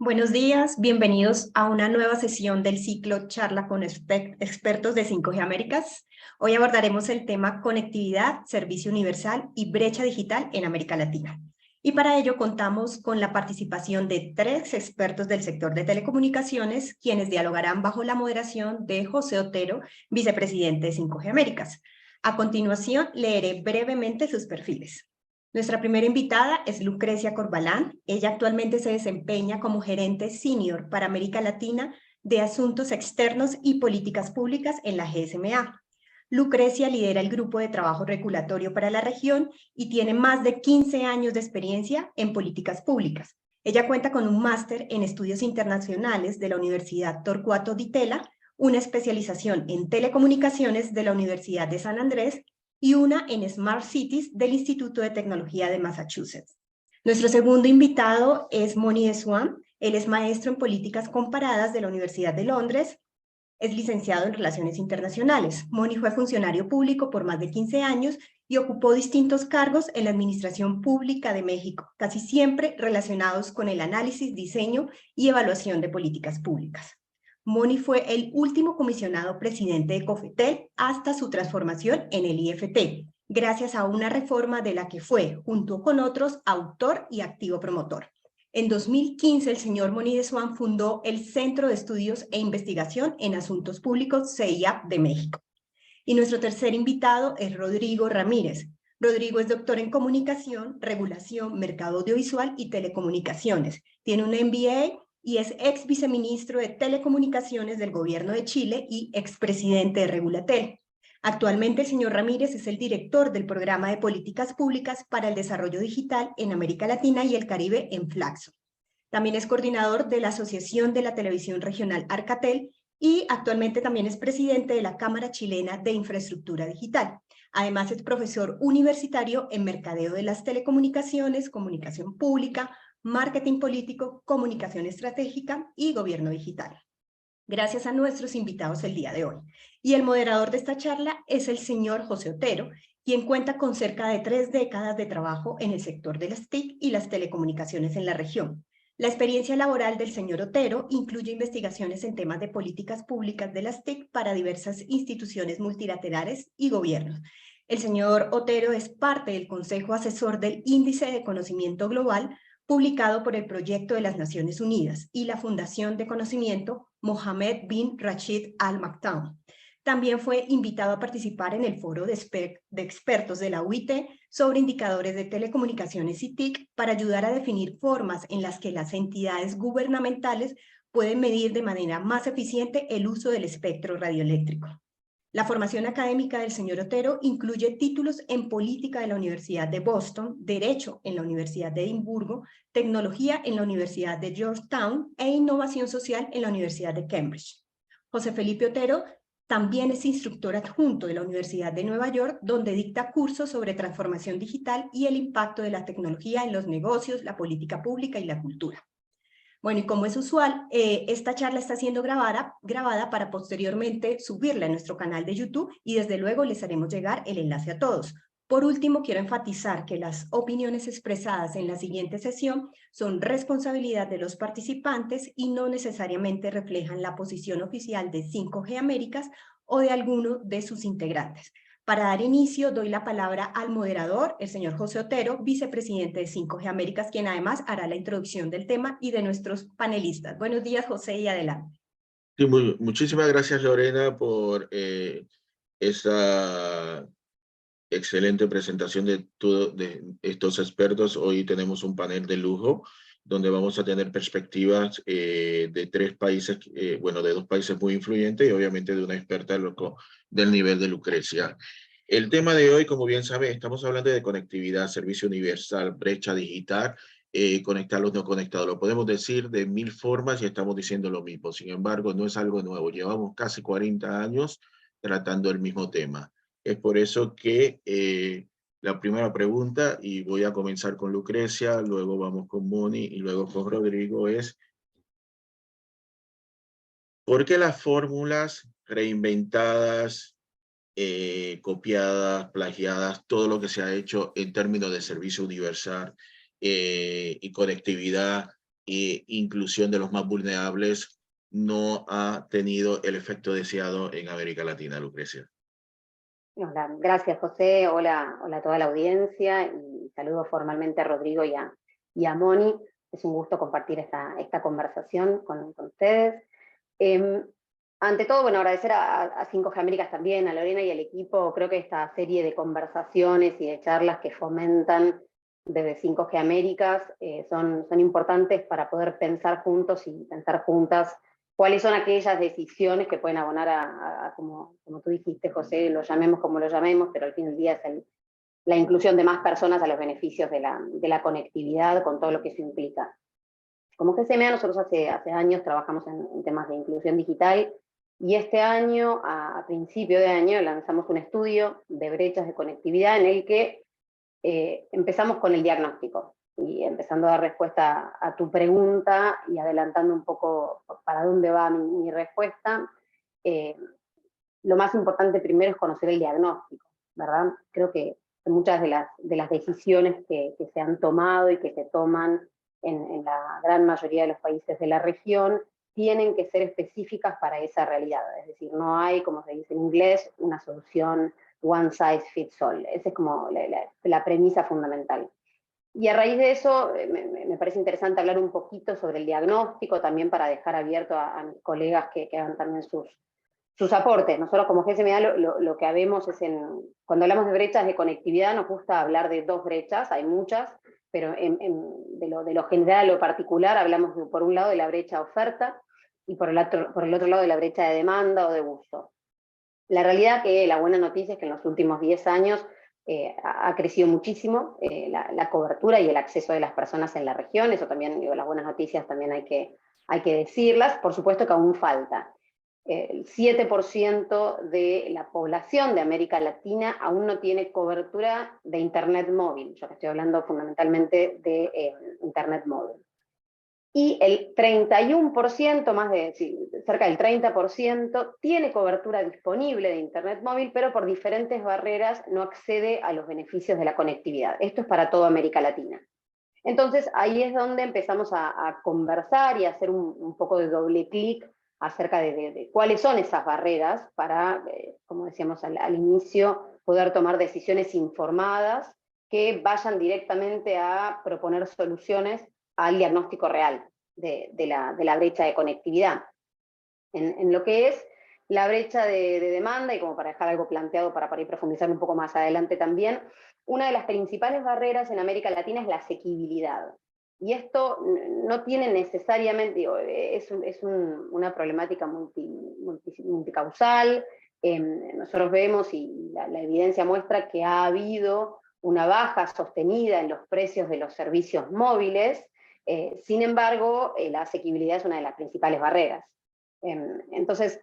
Buenos días, bienvenidos a una nueva sesión del ciclo Charla con expertos de 5G Américas. Hoy abordaremos el tema conectividad, servicio universal y brecha digital en América Latina. Y para ello contamos con la participación de 3 expertos del sector de telecomunicaciones, quienes dialogarán bajo la moderación de José Otero, vicepresidente de 5G Américas. A continuación, leeré brevemente sus perfiles. Nuestra primera invitada es Lucrecia Corbalán. Ella actualmente se desempeña como gerente senior para América Latina de Asuntos Externos y Políticas Públicas en la GSMA. Lucrecia lidera el grupo de trabajo regulatorio para la región y tiene más de 15 años de experiencia en políticas públicas. Ella cuenta con un máster en estudios internacionales de la Universidad Torcuato Di Tella, una especialización en telecomunicaciones de la Universidad de San Andrés y una en Smart Cities del Instituto de Tecnología de Massachusetts. Nuestro segundo invitado es Moni Swan. Él es maestro en políticas comparadas de la Universidad de Londres. Es licenciado en Relaciones Internacionales. Moni fue funcionario público por más de 15 años y ocupó distintos cargos en la Administración Pública de México, casi siempre relacionados con el análisis, diseño y evaluación de políticas públicas. Moni fue el último comisionado presidente de Cofetel hasta su transformación en el IFT, gracias a una reforma de la que fue, junto con otros, autor y activo promotor. En 2015, el señor Moni Swan fundó el Centro de Estudios e Investigación en Asuntos Públicos CEIAP de México. Y nuestro tercer invitado es Rodrigo Ramírez. Rodrigo es doctor en Comunicación, Regulación, Mercado Audiovisual y Telecomunicaciones. Tiene un MBA y es ex viceministro de Telecomunicaciones del Gobierno de Chile y expresidente de Regulatel. Actualmente el señor Ramírez es el director del Programa de Políticas Públicas para el Desarrollo Digital en América Latina y el Caribe en Flaxo. También es coordinador de la Asociación de la Televisión Regional Arcatel y actualmente también es presidente de la Cámara Chilena de Infraestructura Digital. Además es profesor universitario en Mercadeo de las Telecomunicaciones, Comunicación Pública, Marketing Político, Comunicación Estratégica y Gobierno Digital. Gracias a nuestros invitados el día de hoy. Y el moderador de esta charla es el señor José Otero, quien cuenta con cerca de 3 décadas de trabajo en el sector de las TIC y las telecomunicaciones en la región. La experiencia laboral del señor Otero incluye investigaciones en temas de políticas públicas de las TIC para diversas instituciones multilaterales y gobiernos. El señor Otero es parte del Consejo Asesor del Índice de Conocimiento Global, publicado por el Proyecto de las Naciones Unidas y la Fundación de Conocimiento Mohammed bin Rashid Al Maktoum. También fue invitado a participar en el foro de expertos de la UIT sobre indicadores de telecomunicaciones y TIC para ayudar a definir formas en las que las entidades gubernamentales pueden medir de manera más eficiente el uso del espectro radioeléctrico. La formación académica del señor Otero incluye títulos en política de la Universidad de Boston, Derecho en la Universidad de Edimburgo, Tecnología en la Universidad de Georgetown e Innovación Social en la Universidad de Cambridge. José Felipe Otero también es instructor adjunto de la Universidad de Nueva York, donde dicta cursos sobre transformación digital y el impacto de la tecnología en los negocios, la política pública y la cultura. Bueno, y como es usual, esta charla está siendo grabada para posteriormente subirla a nuestro canal de YouTube y desde luego les haremos llegar el enlace a todos. Por último, quiero enfatizar que las opiniones expresadas en la siguiente sesión son responsabilidad de los participantes y no necesariamente reflejan la posición oficial de 5G Américas o de alguno de sus integrantes. Para dar inicio, doy la palabra al moderador, el señor José Otero, vicepresidente de 5G Américas, quien además hará la introducción del tema y de nuestros panelistas. Buenos días, José, y adelante. Sí, muchísimas gracias, Lorena, por esa excelente presentación de estos expertos. Hoy tenemos un panel de lujo donde vamos a tener perspectivas de 3 países, bueno, de 2 países muy influyentes y obviamente de una experta del nivel de Lucrecia. El tema de hoy, como bien saben, estamos hablando de conectividad, servicio universal, brecha digital, conectar los no conectados. Lo podemos decir de 1000 formas y estamos diciendo lo mismo. Sin embargo, no es algo nuevo. Llevamos casi 40 años tratando el mismo tema. Es por eso que la primera pregunta, y voy a comenzar con Lucrecia, luego vamos con Moni y luego con Rodrigo, es ¿por qué las fórmulas reinventadas, copiadas, plagiadas, todo lo que se ha hecho en términos de servicio universal y conectividad inclusión de los más vulnerables no ha tenido el efecto deseado en América Latina, Lucrecia. Hola, gracias José, hola a toda la audiencia y saludo formalmente a Rodrigo y a Moni. Es un gusto compartir esta conversación con ustedes. Ante todo, bueno, agradecer a 5G Américas también, a Lorena y al equipo. Creo que esta serie de conversaciones y de charlas que fomentan desde 5G Américas son importantes para poder pensar juntos y pensar juntas cuáles son aquellas decisiones que pueden abonar como tú dijiste, José, lo llamemos como lo llamemos, pero al fin del día es la inclusión de más personas a los beneficios de la conectividad con todo lo que eso implica. Como GCMA nosotros hace años trabajamos en temas de inclusión digital y este año, a principio de año, lanzamos un estudio de brechas de conectividad en el que empezamos con el diagnóstico. Y empezando a dar respuesta a tu pregunta y adelantando un poco para dónde va mi respuesta, lo más importante primero es conocer el diagnóstico, ¿verdad? Creo que muchas de las decisiones que se han tomado y que se toman en la gran mayoría de los países de la región tienen que ser específicas para esa realidad. Es decir, no hay, como se dice en inglés, una solución one size fits all. Esa es como la premisa fundamental. Y a raíz de eso, me parece interesante hablar un poquito sobre el diagnóstico, también para dejar abierto a mis colegas que hagan también sus aportes. Nosotros como GSMA lo que habemos es cuando hablamos de brechas de conectividad nos gusta hablar de dos brechas, hay muchas, pero de lo general a lo particular hablamos por un lado de la brecha oferta y por el otro lado de la brecha de demanda o de uso. La realidad que la buena noticia es que en los últimos 10 años ha crecido muchísimo la cobertura y el acceso de las personas en la región. Eso también, digo, las buenas noticias también hay que decirlas. Por supuesto que aún falta. El 7% de la población de América Latina aún no tiene cobertura de Internet móvil. Yo estoy hablando fundamentalmente de Internet móvil. Y el 31%, cerca del 30%, tiene cobertura disponible de Internet móvil, pero por diferentes barreras no accede a los beneficios de la conectividad. Esto es para toda América Latina. Entonces, ahí es donde empezamos a conversar y a hacer un poco de doble clic acerca de cuáles son esas barreras para, como decíamos al inicio, poder tomar decisiones informadas que vayan directamente a proponer soluciones al diagnóstico real de la brecha de conectividad. En lo que es la brecha de demanda, y como para dejar algo planteado para ir profundizando un poco más adelante también, una de las principales barreras en América Latina es la asequibilidad. Y esto no tiene necesariamente, es una problemática multicausal. Nosotros vemos, y la evidencia muestra que ha habido una baja sostenida en los precios de los servicios móviles. Sin embargo, la asequibilidad es una de las principales barreras. Entonces,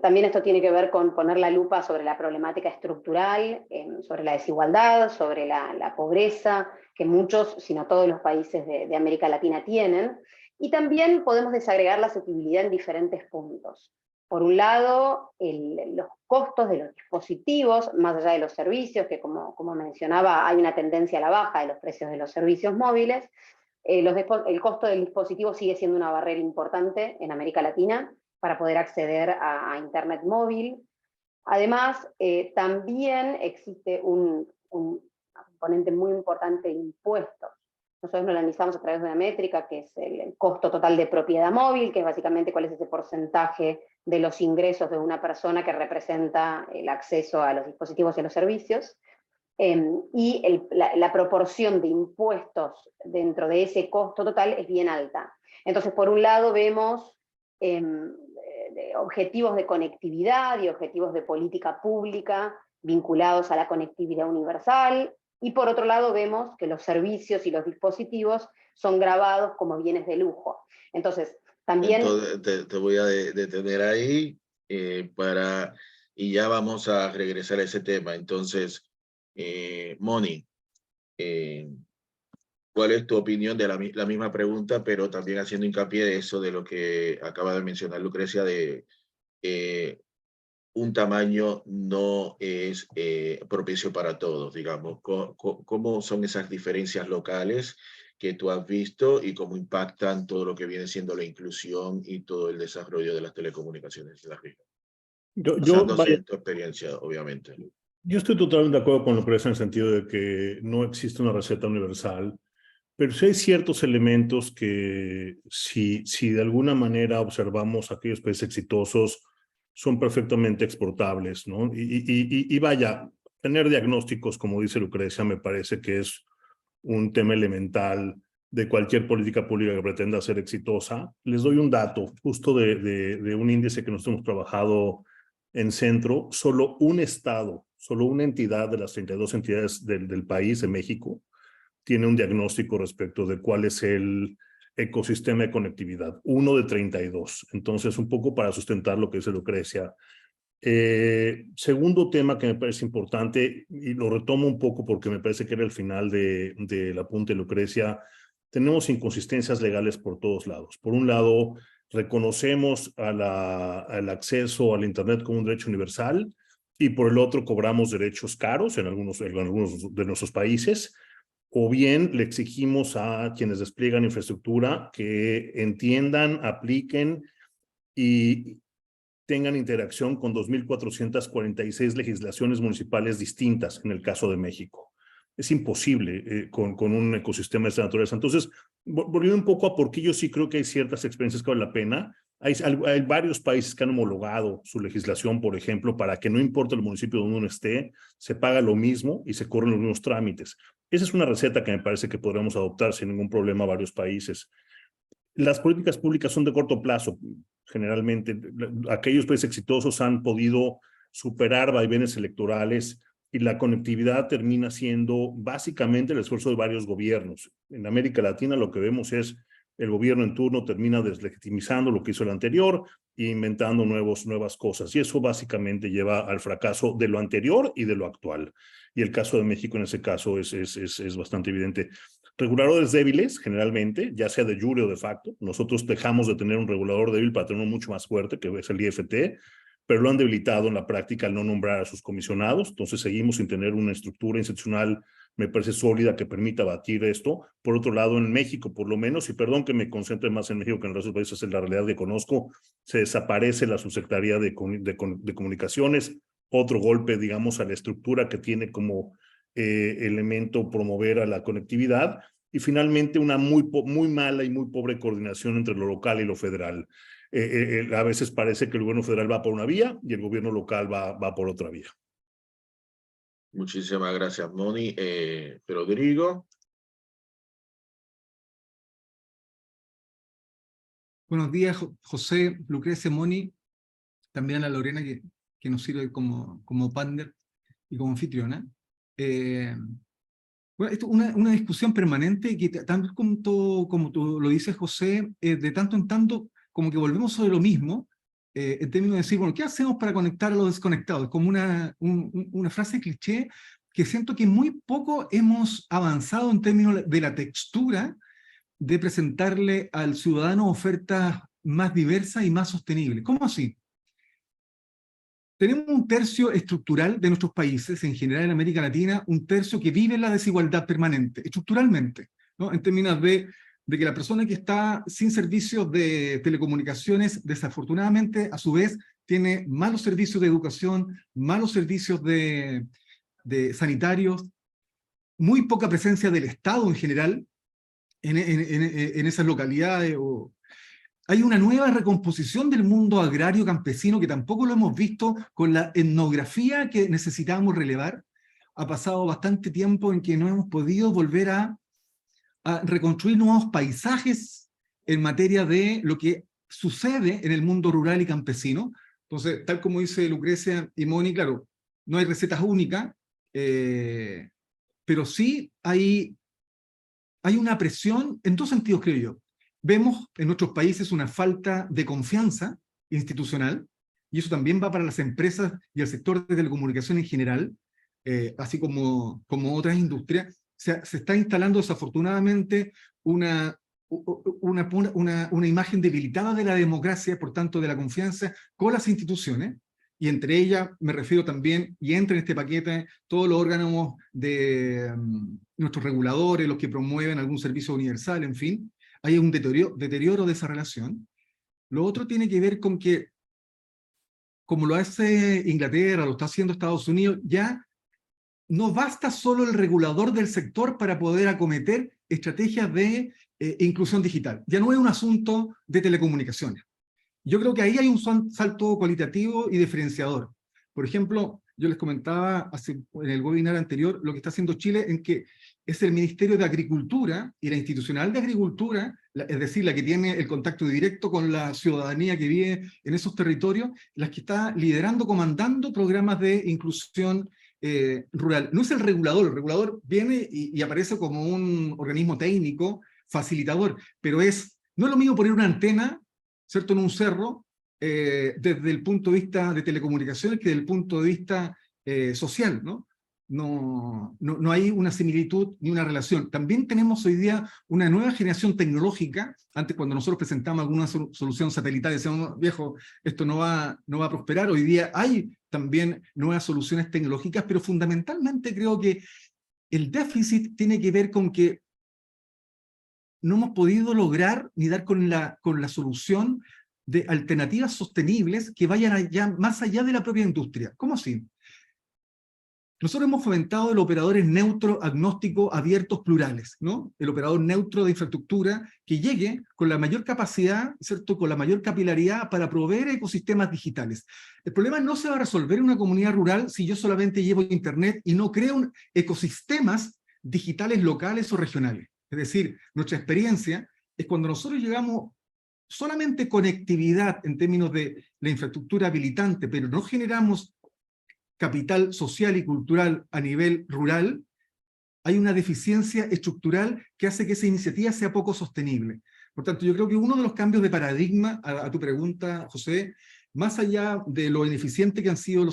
también esto tiene que ver con poner la lupa sobre la problemática estructural, sobre la desigualdad, sobre la pobreza, que muchos, si no todos los países de América Latina tienen, y también podemos desagregar la asequibilidad en diferentes puntos. Por un lado, los costos de los dispositivos, más allá de los servicios, que como mencionaba, hay una tendencia a la baja de los precios de los servicios móviles. El costo del dispositivo sigue siendo una barrera importante en América Latina para poder acceder a Internet móvil. Además, también existe un componente muy importante de impuestos. Nosotros lo analizamos a través de una métrica que es el costo total de propiedad móvil, que es básicamente cuál es ese porcentaje de los ingresos de una persona que representa el acceso a los dispositivos y a los servicios. Y la proporción de impuestos dentro de ese costo total es bien alta. Entonces, por un lado vemos objetivos de conectividad y objetivos de política pública vinculados a la conectividad universal, y por otro lado vemos que los servicios y los dispositivos son grabados como bienes de lujo. Entonces, también... Entonces, te voy a detener ahí y ya vamos a regresar a ese tema. Entonces, Moni, ¿cuál es tu opinión de la misma pregunta, pero también haciendo hincapié de eso, de lo que acaba de mencionar Lucrecia, de un tamaño no es propicio para todos, digamos? ¿Cómo son esas diferencias locales que tú has visto y cómo impactan todo lo que viene siendo la inclusión y todo el desarrollo de las telecomunicaciones en la región. Basándose en tu experiencia, obviamente. Yo estoy totalmente de acuerdo con lo que es en el sentido de que no existe una receta universal, pero sí hay ciertos elementos que si de alguna manera observamos aquellos países exitosos, son perfectamente exportables, ¿no? Y vaya, tener diagnósticos, como dice Lucrecia, me parece que es un tema elemental de cualquier política pública que pretenda ser exitosa. Les doy un dato justo de un índice que nosotros hemos trabajado en Centro. Solo un estado, solo una entidad de las 32 entidades del país, de México, tiene un diagnóstico respecto de cuál es el ecosistema de conectividad. 1 de 32. Entonces, un poco para sustentar lo que dice Lucrecia. Segundo tema que me parece importante, y lo retomo un poco porque me parece que era el final del apunte de Lucrecia, tenemos inconsistencias legales por todos lados. Por un lado, reconocemos al acceso al Internet como un derecho universal, y por el otro cobramos derechos caros en algunos de nuestros países, o bien le exigimos a quienes despliegan infraestructura que entiendan, apliquen y tengan interacción con 2.446 legislaciones municipales distintas en el caso de México. Es imposible con un ecosistema de esta naturaleza. Entonces, volviendo un poco a por qué yo sí creo que hay ciertas experiencias que valen la pena. Hay varios países que han homologado su legislación, por ejemplo, para que no importa el municipio donde uno esté, se paga lo mismo y se corren los mismos trámites. Esa es una receta que me parece que podremos adoptar sin ningún problema a varios países. Las políticas públicas son de corto plazo. Generalmente, aquellos países exitosos han podido superar vaivenes electorales y la conectividad termina siendo básicamente el esfuerzo de varios gobiernos. En América Latina lo que vemos es el gobierno en turno termina deslegitimizando lo que hizo el anterior e inventando nuevas cosas. Y eso básicamente lleva al fracaso de lo anterior y de lo actual. Y el caso de México en ese caso es bastante evidente. Reguladores débiles, generalmente, ya sea de jure o de facto. Nosotros dejamos de tener un regulador débil para tener uno mucho más fuerte, que es el IFT, pero lo han debilitado en la práctica al no nombrar a sus comisionados. Entonces seguimos sin tener una estructura institucional, me parece sólida, que permita batir esto. Por otro lado, en México, por lo menos, y perdón que me concentre más en México que en el resto de los países, es la realidad que conozco, se desaparece la subsecretaría de Comunicaciones, otro golpe, digamos, a la estructura que tiene como elemento promover a la conectividad, y finalmente una muy mala y muy pobre coordinación entre lo local y lo federal. A veces parece que el gobierno federal va por una vía y el gobierno local va por otra vía. Muchísimas gracias, Moni. Rodrigo. Buenos días, José, Lucrecia, Moni, también a Lorena que nos sirve como partner y como anfitriona. Bueno, esto es una discusión permanente que tanto como tú lo dices, José, de tanto en tanto como que volvemos sobre lo mismo, en términos de decir, bueno, ¿qué hacemos para conectar a los desconectados? Es como una frase cliché que siento que muy poco hemos avanzado en términos de la textura de presentarle al ciudadano ofertas más diversas y más sostenibles. ¿Cómo así? Tenemos un tercio estructural de nuestros países, en general en América Latina, un tercio que vive en la desigualdad permanente, estructuralmente, ¿no? En términos de que la persona que está sin servicios de telecomunicaciones, desafortunadamente, a su vez, tiene malos servicios de educación, malos servicios de sanitarios, muy poca presencia del Estado en general en esas localidades. Hay una nueva recomposición del mundo agrario campesino que tampoco lo hemos visto con la etnografía que necesitábamos relevar. Ha pasado bastante tiempo en que no hemos podido volver a reconstruir nuevos paisajes en materia de lo que sucede en el mundo rural y campesino. Entonces, tal como dice Lucrecia y Moni, claro, no hay recetas únicas, pero sí hay una presión en dos sentidos, creo yo. Vemos en nuestros países una falta de confianza institucional, y eso también va para las empresas y el sector de telecomunicación en general, así como otras industrias. Se está instalando desafortunadamente una imagen debilitada de la democracia, por tanto de la confianza con las instituciones, y entre ellas me refiero también, y entra en este paquete, todos los órganos de nuestros reguladores, los que promueven algún servicio universal, en fin, hay un deterioro de esa relación. Lo otro tiene que ver con que, como lo hace Inglaterra, lo está haciendo Estados Unidos, ya no basta solo el regulador del sector para poder acometer estrategias de inclusión digital. Ya no es un asunto de telecomunicaciones. Yo creo que ahí hay un salto cualitativo y diferenciador. Por ejemplo, yo les comentaba en el webinar anterior lo que está haciendo Chile, en que es el Ministerio de Agricultura y la Institucional de Agricultura, es decir, la que tiene el contacto directo con la ciudadanía que vive en esos territorios, las que está liderando, comandando programas de inclusión rural. No es el regulador viene y aparece como un organismo técnico, facilitador, pero no es lo mismo poner una antena, ¿cierto?, en un cerro, desde el punto de vista de telecomunicaciones que desde el punto de vista social, ¿no? No hay una similitud ni una relación. También tenemos hoy día una nueva generación tecnológica. Antes, cuando nosotros presentamos alguna solución satelital, decíamos, viejo, esto no va a prosperar. Hoy día hay también nuevas soluciones tecnológicas, pero fundamentalmente creo que el déficit tiene que ver con que no hemos podido lograr ni dar con la solución de alternativas sostenibles que vayan más allá de la propia industria. ¿Cómo así? Nosotros hemos fomentado el operadores neutro, agnóstico, abiertos, plurales, ¿no? El operador neutro de infraestructura que llegue con la mayor capacidad, ¿cierto?, con la mayor capilaridad para proveer ecosistemas digitales. El problema no se va a resolver en una comunidad rural si yo solamente llevo internet y no creo ecosistemas digitales locales o regionales. Es decir, nuestra experiencia es cuando nosotros llegamos solamente conectividad en términos de la infraestructura habilitante, pero no generamos capital social y cultural a nivel rural, hay una deficiencia estructural que hace que esa iniciativa sea poco sostenible. Por tanto, yo creo que uno de los cambios de paradigma, a tu pregunta, José, más allá de lo ineficiente que han sido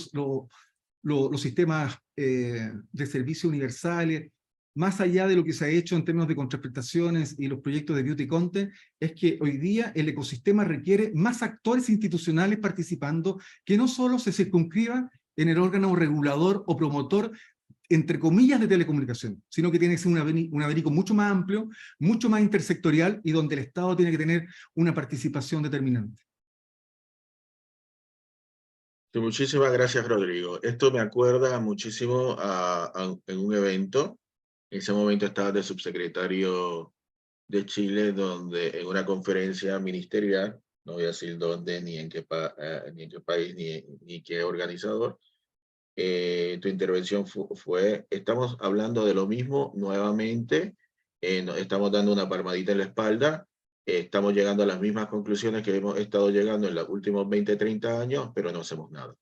los sistemas de servicios universales, más allá de lo que se ha hecho en términos de contraprestaciones y los proyectos de beauty content, es que hoy día el ecosistema requiere más actores institucionales participando, que no solo se circunscriban en el órgano regulador o promotor, entre comillas, de telecomunicación, sino que tiene que ser un abanico mucho más amplio, mucho más intersectorial, y donde el Estado tiene que tener una participación determinante. Muchísimas gracias, Rodrigo. Esto me acuerda muchísimo en un evento. En ese momento estaba de subsecretario de Chile, donde en una conferencia ministerial, no voy a decir dónde, ni en qué país, ni qué organizador, tu intervención fue, estamos hablando de lo mismo nuevamente, estamos dando una palmadita en la espalda, estamos llegando a las mismas conclusiones que hemos estado llegando en los últimos 20, 30 años, pero no hacemos nada.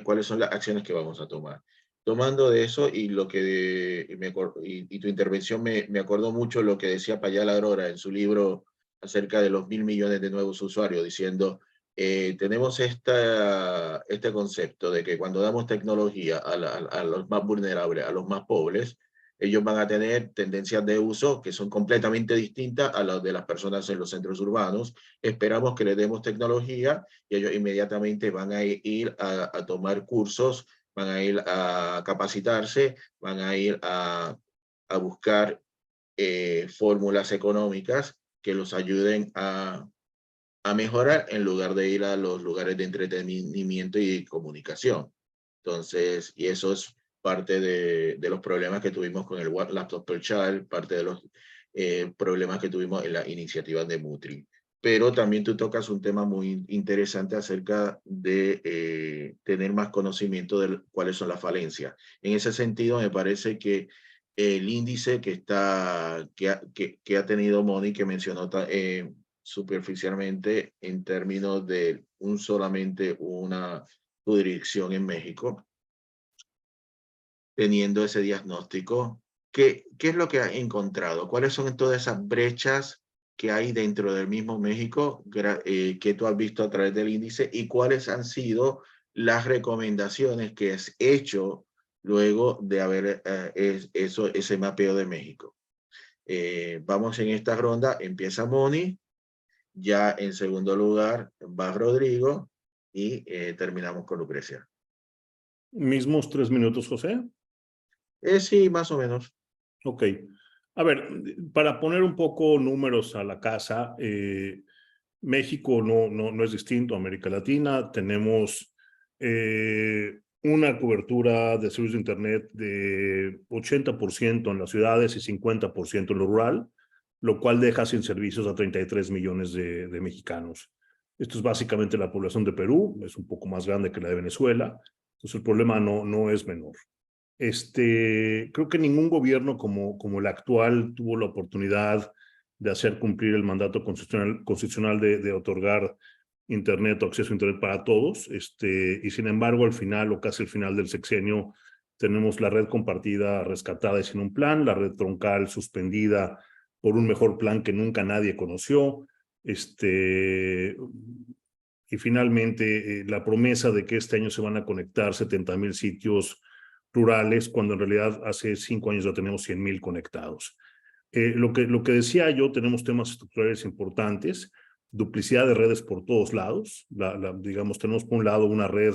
¿Cuáles son las acciones que vamos a tomar? Tomando de eso y tu intervención me acordó mucho lo que decía Payala Arora en su libro acerca de los 1.000 millones de nuevos usuarios, diciendo, tenemos este concepto de que cuando damos tecnología a los más vulnerables, a los más pobres, ellos van a tener tendencias de uso que son completamente distintas a las de las personas en los centros urbanos. Esperamos que les demos tecnología y ellos inmediatamente van a ir a tomar cursos, van a ir a capacitarse, van a ir a buscar fórmulas económicas que los ayuden a mejorar en lugar de ir a los lugares de entretenimiento y comunicación. Entonces, y eso es parte de los problemas que tuvimos con el One Laptop per Child, parte de los problemas que tuvimos en la iniciativa de Mutri. Pero también tú tocas un tema muy interesante acerca de tener más conocimiento de cuáles son las falencias. En ese sentido, me parece que el índice que ha tenido Moni, que mencionó superficialmente en términos de solamente una jurisdicción en México, teniendo ese diagnóstico, ¿qué es lo que ha encontrado? ¿Cuáles son todas esas brechas que hay dentro del mismo México que tú has visto a través del índice, y cuáles han sido las recomendaciones que has hecho luego de haber ese mapeo de México? Vamos en esta ronda, empieza Moni, ya en segundo lugar va Rodrigo, y terminamos con Lucrecia. ¿Mismos 3 minutos, José? Sí, más o menos. Ok. A ver, para poner un poco números a la casa, México no es distinto a América Latina. Tenemos una cobertura de servicios de Internet de 80% en las ciudades y 50% en lo rural, lo cual deja sin servicios a 33 millones de mexicanos. Esto es básicamente la población de Perú, es un poco más grande que la de Venezuela, entonces el problema no es menor. Creo que ningún gobierno como el actual tuvo la oportunidad de hacer cumplir el mandato constitucional de otorgar Internet o acceso a Internet para todos. Y sin embargo, al final o casi al final del sexenio, tenemos la red compartida rescatada y sin un plan, la red troncal suspendida por un mejor plan que nunca nadie conoció. Y finalmente, la promesa de que este año se van a conectar 70,000 sitios rurales, cuando en realidad hace 5 años ya tenemos 100,000 conectados. Lo que decía yo, tenemos temas estructurales importantes, duplicidad de redes por todos lados. Digamos, tenemos por un lado una red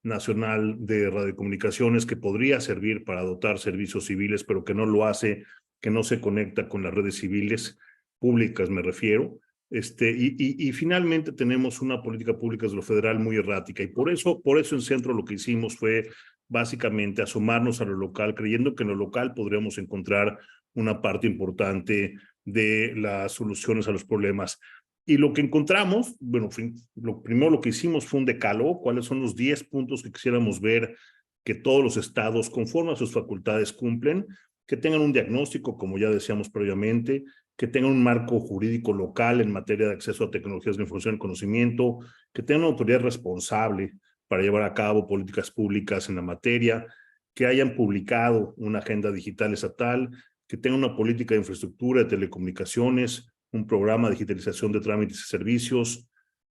nacional de radiocomunicaciones que podría servir para dotar servicios civiles, pero que no lo hace, que no se conecta con las redes civiles públicas, me refiero. Y finalmente tenemos una política pública desde lo federal muy errática, y por eso en Centro lo que hicimos fue básicamente asomarnos a lo local, creyendo que en lo local podríamos encontrar una parte importante de las soluciones a los problemas. Y lo que encontramos, bueno, lo que hicimos fue un decálogo, cuáles son los 10 puntos que quisiéramos ver que todos los estados, conforme a sus facultades, cumplen, que tengan un diagnóstico, como ya decíamos previamente, que tengan un marco jurídico local en materia de acceso a tecnologías de información y conocimiento, que tengan una autoridad responsable para llevar a cabo políticas públicas en la materia, que hayan publicado una agenda digital estatal, que tengan una política de infraestructura de telecomunicaciones, un programa de digitalización de trámites y servicios,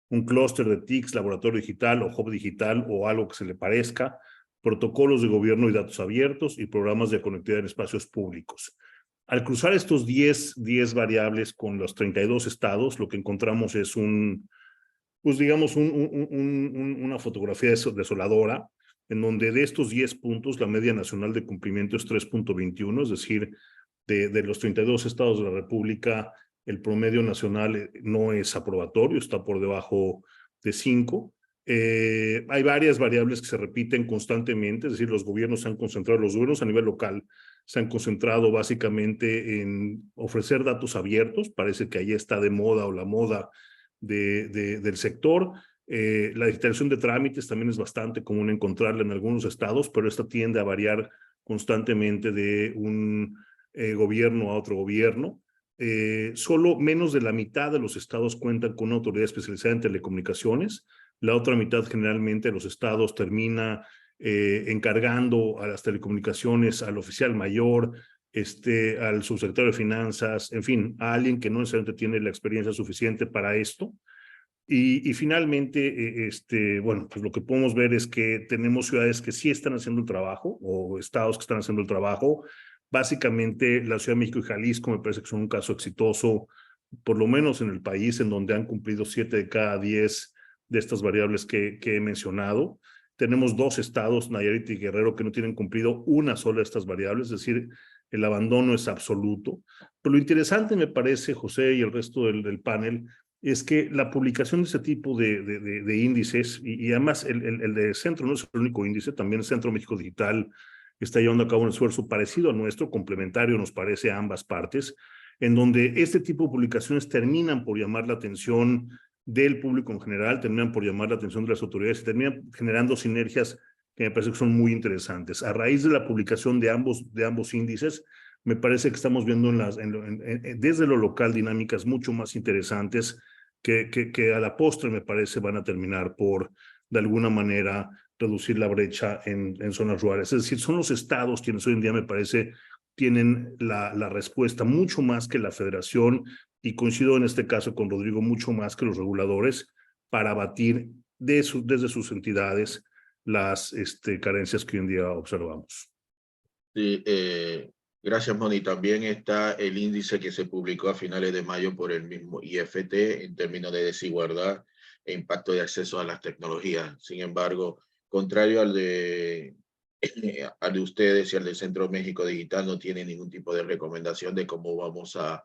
un clúster de TICs, laboratorio digital o hub digital o algo que se le parezca, protocolos de gobierno y datos abiertos y programas de conectividad en espacios públicos. Al cruzar estos 10 variables con los 32 estados, lo que encontramos es digamos, una fotografía desoladora, en donde de estos 10 puntos, la media nacional de cumplimiento es 3.21, es decir, de los 32 estados de la República, el promedio nacional no es aprobatorio, está por debajo de 5. Hay varias variables que se repiten constantemente, es decir, los gobiernos a nivel local se han concentrado básicamente en ofrecer datos abiertos, parece que ahí está de moda o la moda del sector. La digitalización de trámites también es bastante común encontrarla en algunos estados, pero esta tiende a variar constantemente de un gobierno a otro gobierno. Solo menos de la mitad de los estados cuentan con una autoridad especializada en telecomunicaciones. La otra mitad generalmente de los estados termina encargando a las telecomunicaciones al oficial mayor, al subsecretario de Finanzas, en fin, a alguien que no necesariamente tiene la experiencia suficiente para esto. Y finalmente, bueno, pues lo que podemos ver es que tenemos ciudades que sí están haciendo el trabajo, o estados que están haciendo el trabajo. Básicamente, la Ciudad de México y Jalisco me parece que son un caso exitoso, por lo menos en el país, en donde han cumplido 7 de cada 10 de estas variables que he mencionado. Tenemos 2 estados, Nayarit y Guerrero, que no tienen cumplido una sola de estas variables, es decir, el abandono es absoluto. Pero lo interesante me parece, José y el resto del panel, es que la publicación de este tipo de índices, y además el de Centro no es el único índice, también el Centro México Digital está llevando a cabo un esfuerzo parecido a nuestro, complementario nos parece a ambas partes, en donde este tipo de publicaciones terminan por llamar la atención del público en general, terminan por llamar la atención de las autoridades y terminan generando sinergias que me parece que son muy interesantes. A raíz de la publicación de ambos índices, me parece que estamos viendo desde lo local dinámicas mucho más interesantes que a la postre me parece van a terminar por, de alguna manera, reducir la brecha en zonas rurales. Es decir, son los estados quienes hoy en día me parece tienen la respuesta mucho más que la federación, y coincido en este caso con Rodrigo, mucho más que los reguladores, para abatir desde sus entidades las carencias que hoy en día observamos. Sí, gracias, Moni. También está el índice que se publicó a finales de mayo por el mismo IFT en términos de desigualdad e impacto de acceso a las tecnologías. Sin embargo, contrario al de ustedes y al de Centro México Digital, no tiene ningún tipo de recomendación de cómo vamos a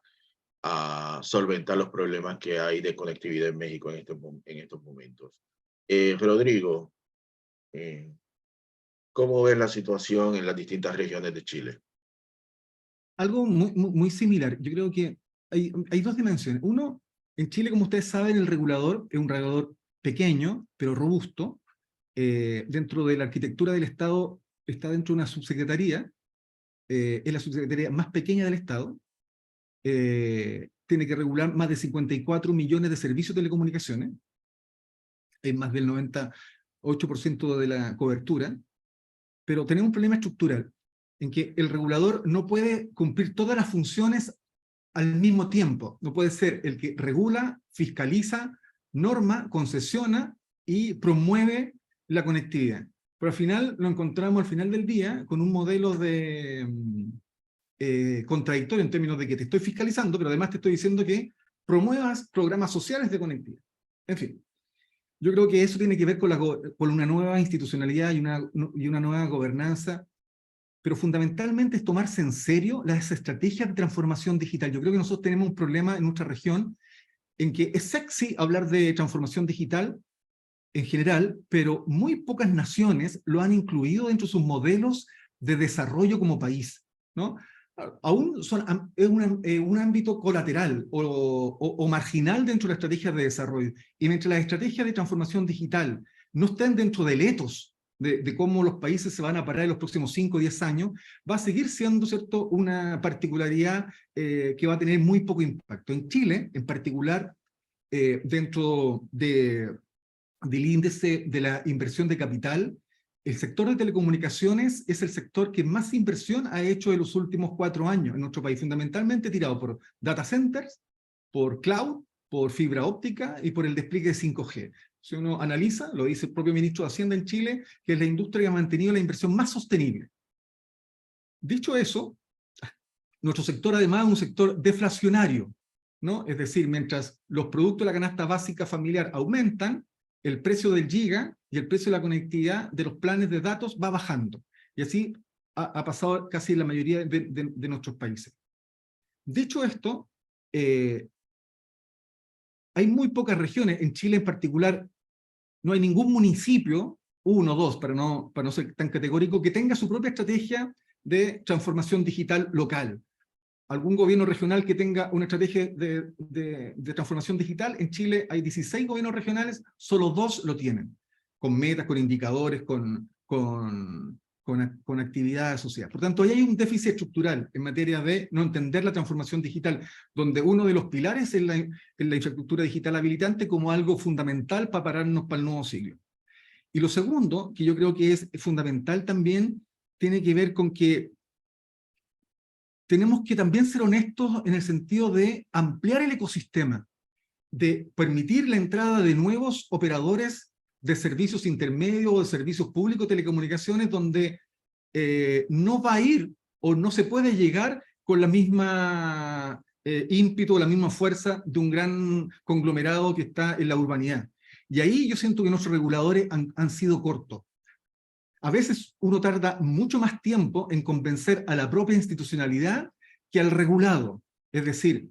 solventar los problemas que hay de conectividad en México en estos momentos. Rodrigo, ¿cómo ves la situación en las distintas regiones de Chile? Algo muy similar. Yo creo que hay dos dimensiones. Uno, en Chile, como ustedes saben, el regulador es un regulador pequeño, pero robusto. Dentro de la arquitectura del Estado está dentro de una subsecretaría, es la subsecretaría más pequeña del Estado, tiene que regular más de 54 millones de servicios de telecomunicaciones, es más del 98% de la cobertura, pero tenemos un problema estructural, en que el regulador no puede cumplir todas las funciones al mismo tiempo. No puede ser el que regula, fiscaliza, norma, concesiona y promueve la conectividad. Pero al final lo encontramos al final del día con un modelo de contradictorio en términos de que te estoy fiscalizando, pero además te estoy diciendo que promuevas programas sociales de conectividad. En fin, yo creo que eso tiene que ver con una nueva institucionalidad y una nueva gobernanza, pero fundamentalmente es tomarse en serio las estrategias de transformación digital. Yo creo que nosotros tenemos un problema en nuestra región en que es sexy hablar de transformación digital en general, pero muy pocas naciones lo han incluido dentro de sus modelos de desarrollo como país, ¿no? Aún es un ámbito colateral o marginal dentro de las estrategias de desarrollo. Y mientras las estrategias de transformación digital no estén dentro del ethos de cómo los países se van a parar en los próximos 5 o 10 años, va a seguir siendo, ¿cierto?, una particularidad que va a tener muy poco impacto. En Chile, en particular, dentro del índice de la inversión de capital, el sector de telecomunicaciones es el sector que más inversión ha hecho en los últimos 4 años en nuestro país, fundamentalmente tirado por data centers, por cloud, por fibra óptica y por el despliegue de 5G. Si uno analiza, lo dice el propio ministro de Hacienda en Chile, que es la industria que ha mantenido la inversión más sostenible. Dicho eso, nuestro sector además es un sector deflacionario, ¿no? Es decir, mientras los productos de la canasta básica familiar aumentan, el precio del giga y el precio de la conectividad de los planes de datos va bajando. Y así ha pasado casi en la mayoría de nuestros países. Dicho esto, hay muy pocas regiones, en Chile en particular, no hay ningún municipio, 1 o 2, para no ser tan categórico, que tenga su propia estrategia de transformación digital local. Algún gobierno regional que tenga una estrategia de transformación digital. En Chile hay 16 gobiernos regionales, solo 2 lo tienen, con metas, con indicadores, con actividades asociadas. Por tanto, ahí hay un déficit estructural en materia de no entender la transformación digital, donde uno de los pilares es la infraestructura digital habilitante como algo fundamental para pararnos para el nuevo siglo. Y lo segundo, que yo creo que es fundamental también, tiene que ver con que tenemos que también ser honestos en el sentido de ampliar el ecosistema, de permitir la entrada de nuevos operadores de servicios intermedios o de servicios públicos de telecomunicaciones donde no va a ir o no se puede llegar con la misma ímpetu o la misma fuerza de un gran conglomerado que está en la urbanidad. Y ahí yo siento que nuestros reguladores han sido cortos. A veces uno tarda mucho más tiempo en convencer a la propia institucionalidad que al regulado. Es decir,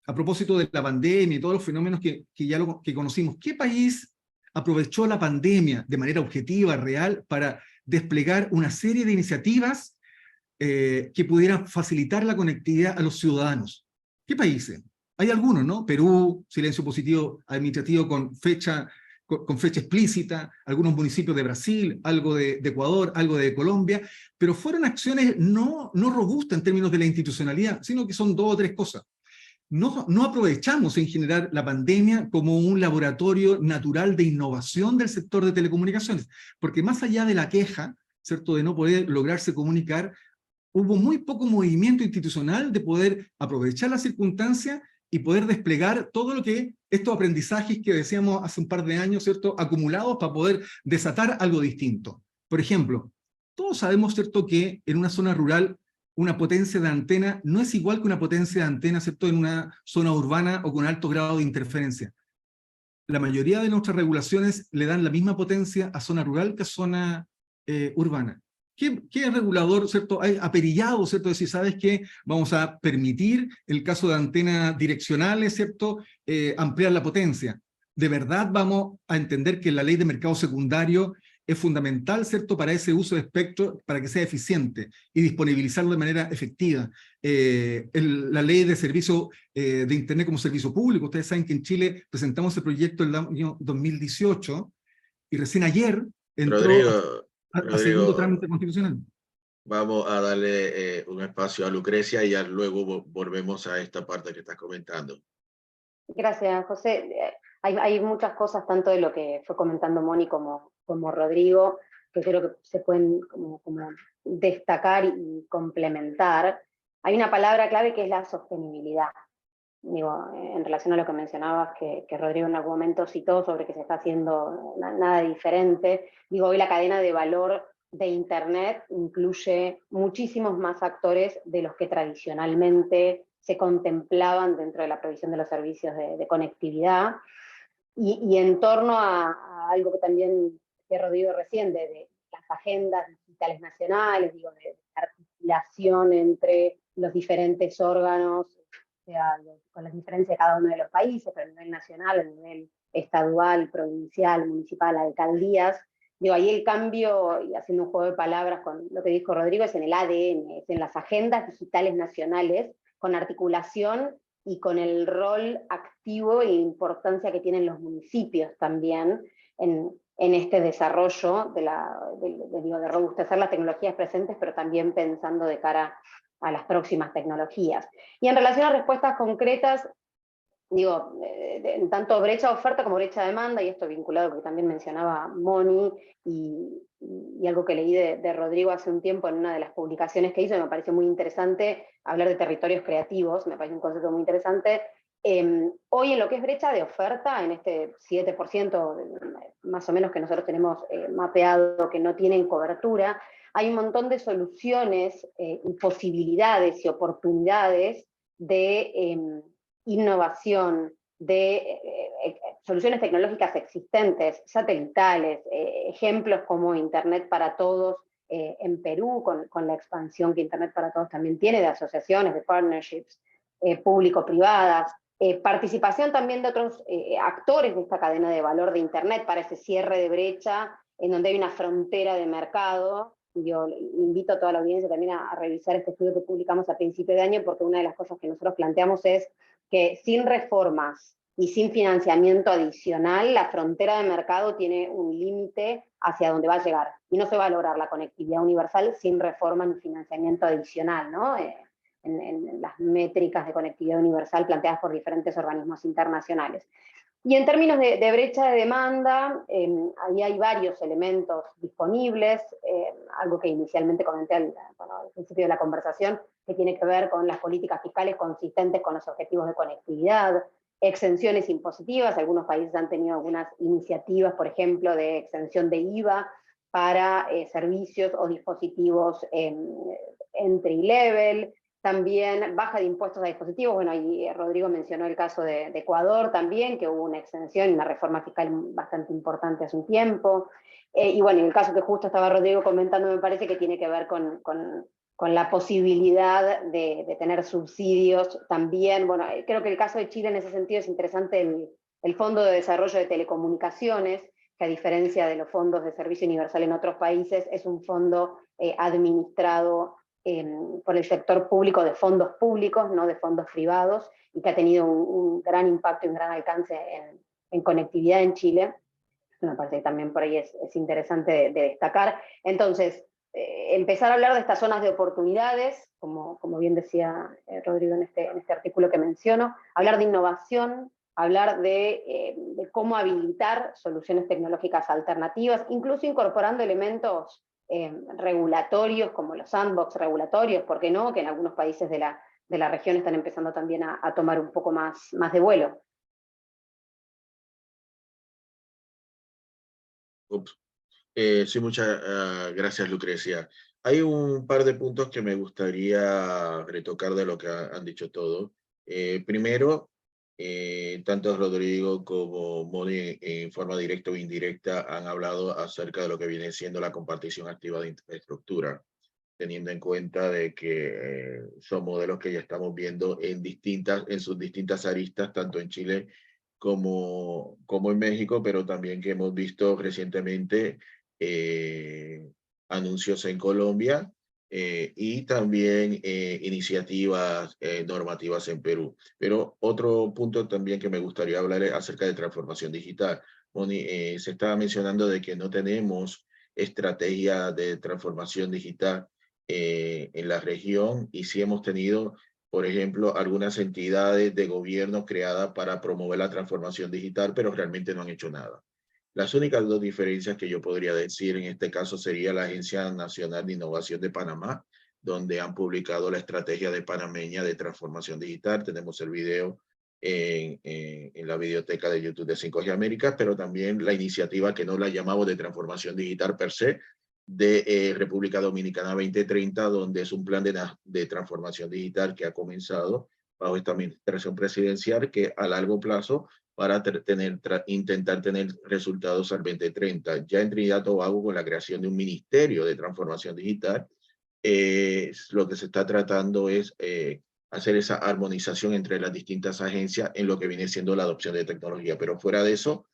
a propósito de la pandemia y todos los fenómenos que conocimos, ¿qué país aprovechó la pandemia de manera objetiva, real, para desplegar una serie de iniciativas que pudieran facilitar la conectividad a los ciudadanos? ¿Qué países? Hay algunos, ¿no? Perú, silencio positivo administrativo con fecha explícita, algunos municipios de Brasil, algo de Ecuador, algo de Colombia, pero fueron acciones no robustas en términos de la institucionalidad, sino que son 2 o 3 cosas. No aprovechamos en general la pandemia como un laboratorio natural de innovación del sector de telecomunicaciones, porque más allá de la queja, ¿cierto?, de no poder lograrse comunicar, hubo muy poco movimiento institucional de poder aprovechar la circunstancia y poder desplegar todo lo que estos aprendizajes que decíamos hace un par de años, ¿cierto?, acumulados para poder desatar algo distinto. Por ejemplo, todos sabemos, ¿cierto?, que en una zona rural una potencia de antena no es igual que una potencia de antena, ¿cierto?, en una zona urbana o con alto grado de interferencia. la mayoría de nuestras regulaciones le dan la misma potencia a zona rural que a zona urbana. ¿Qué regulador, cierto, hay aperillado, cierto, decir, sabes que vamos a permitir el caso de antenas direccionales, cierto, ampliar la potencia? ¿De verdad vamos a entender que la ley de mercado secundario es fundamental, cierto, para ese uso de espectro, para que sea eficiente y disponibilizarlo de manera efectiva? La ley de servicio de Internet como servicio público, ustedes saben que en Chile presentamos ese proyecto en el año 2018 y recién ayer entró a segundo trámite constitucional. Vamos a darle un espacio a Lucrecia y ya luego volvemos a esta parte que estás comentando. Gracias, José. Hay muchas cosas, tanto de lo que fue comentando Moni como Rodrigo, que creo que se pueden como destacar y complementar. Hay una palabra clave que es la sostenibilidad. Digo, en relación a lo que mencionabas, que Rodrigo en algún momento citó sobre que se está haciendo nada diferente. Digo, hoy la cadena de valor de Internet incluye muchísimos más actores de los que tradicionalmente se contemplaban dentro de la provisión de los servicios de conectividad. Y en torno a algo que también decía Rodrigo recién, de las agendas digitales nacionales, digo, de articulación entre los diferentes órganos, o sea, con las diferencias de cada uno de los países, pero a nivel nacional, a nivel estadual, provincial, municipal, alcaldías. Digo, ahí el cambio, y haciendo un juego de palabras con lo que dijo Rodrigo, es en el ADN, es en las agendas digitales nacionales, con articulación y con el rol activo e importancia que tienen los municipios también en este desarrollo de robustecer las tecnologías presentes, pero también pensando de cara a las próximas tecnologías. Y en relación a respuestas concretas, digo, tanto brecha de oferta como brecha de demanda, y esto vinculado a lo que también mencionaba Moni, y algo que leí de Rodrigo hace un tiempo en una de las publicaciones que hizo, y me pareció muy interesante hablar de territorios creativos, me parece un concepto muy interesante. Hoy en lo que es brecha de oferta, en este 7% más o menos que nosotros tenemos mapeado que no tienen cobertura, hay un montón de soluciones y posibilidades y oportunidades de innovación, de soluciones tecnológicas existentes, satelitales, ejemplos como Internet para Todos en Perú, con la expansión que Internet para Todos también tiene, de asociaciones, de partnerships público-privadas, participación también de otros actores de esta cadena de valor de Internet para ese cierre de brecha, en donde hay una frontera de mercado. Yo invito a toda la audiencia también a revisar este estudio que publicamos a principio de año, porque una de las cosas que nosotros planteamos es que sin reformas y sin financiamiento adicional, la frontera de mercado tiene un límite hacia donde va a llegar, y no se va a lograr la conectividad universal sin reforma ni financiamiento adicional, ¿no? En las métricas de conectividad universal planteadas por diferentes organismos internacionales. Y en términos de brecha de demanda, ahí hay varios elementos disponibles, algo que inicialmente comenté al principio de la conversación, que tiene que ver con las políticas fiscales consistentes con los objetivos de conectividad, exenciones impositivas. Algunos países han tenido algunas iniciativas, por ejemplo, de exención de IVA para servicios o dispositivos entry-level. También baja de impuestos a dispositivos. Bueno, ahí Rodrigo mencionó el caso de Ecuador también, que hubo una exención y una reforma fiscal bastante importante hace un tiempo. Y bueno, en el caso que justo estaba Rodrigo comentando, me parece que tiene que ver con la posibilidad de tener subsidios también. Bueno, creo que el caso de Chile en ese sentido es interesante, el Fondo de Desarrollo de Telecomunicaciones, que a diferencia de los fondos de servicio universal en otros países, es un fondo administrado por el sector público, de fondos públicos, no de fondos privados, y que ha tenido un gran impacto y un gran alcance en conectividad en Chile. Me parece que también por ahí es interesante de destacar. Entonces, empezar a hablar de estas zonas de oportunidades, como bien decía Rodrigo en este artículo que menciono, hablar de innovación, hablar de cómo habilitar soluciones tecnológicas alternativas, incluso incorporando elementos regulatorios, como los sandbox regulatorios, ¿por qué no? Que en algunos países de la región están empezando también a tomar un poco más de vuelo. Sí, muchas gracias, Lucrecia. Hay un par de puntos que me gustaría retocar de lo que han dicho todos. Primero, tanto Rodrigo como Moni en forma directa o indirecta han hablado acerca de lo que viene siendo la compartición activa de infraestructura, teniendo en cuenta de que son modelos que ya estamos viendo en sus distintas aristas, tanto en Chile como en México, pero también que hemos visto recientemente anuncios en Colombia y también iniciativas normativas en Perú. Pero otro punto también que me gustaría hablar es acerca de transformación digital. Moni, se estaba mencionando de que no tenemos estrategia de transformación digital en la región y sí hemos tenido, por ejemplo, algunas entidades de gobierno creadas para promover la transformación digital, pero realmente no han hecho nada. Las únicas dos diferencias que yo podría decir en este caso sería la Agencia Nacional de Innovación de Panamá, donde han publicado la estrategia de panameña de transformación digital. Tenemos el video en la videoteca de YouTube de 5G Américas, pero también la iniciativa que no la llamamos de transformación digital per se, de República Dominicana 2030, donde es un plan de transformación digital que ha comenzado bajo esta administración presidencial que a largo plazo para intentar tener resultados al 2030. Ya en Trinidad y Tobago, con la creación de un ministerio de transformación digital, lo que se está tratando es hacer esa armonización entre las distintas agencias en lo que viene siendo la adopción de tecnología. Pero fuera de eso,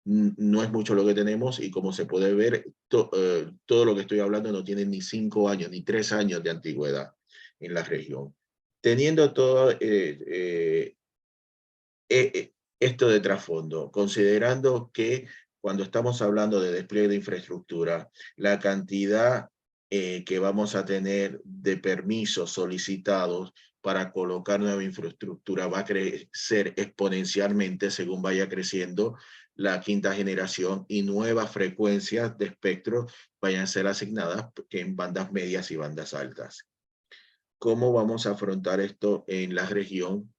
no es mucho lo que tenemos y como se puede ver, todo lo que estoy hablando no tiene ni 5 años, ni 3 años de antigüedad en la región. Teniendo todo esto de trasfondo, considerando que cuando estamos hablando de despliegue de infraestructura, la cantidad que vamos a tener de permisos solicitados para colocar nueva infraestructura va a crecer exponencialmente según vaya creciendo la quinta generación y nuevas frecuencias de espectro vayan a ser asignadas en bandas medias y bandas altas. ¿Cómo vamos a afrontar esto en la región?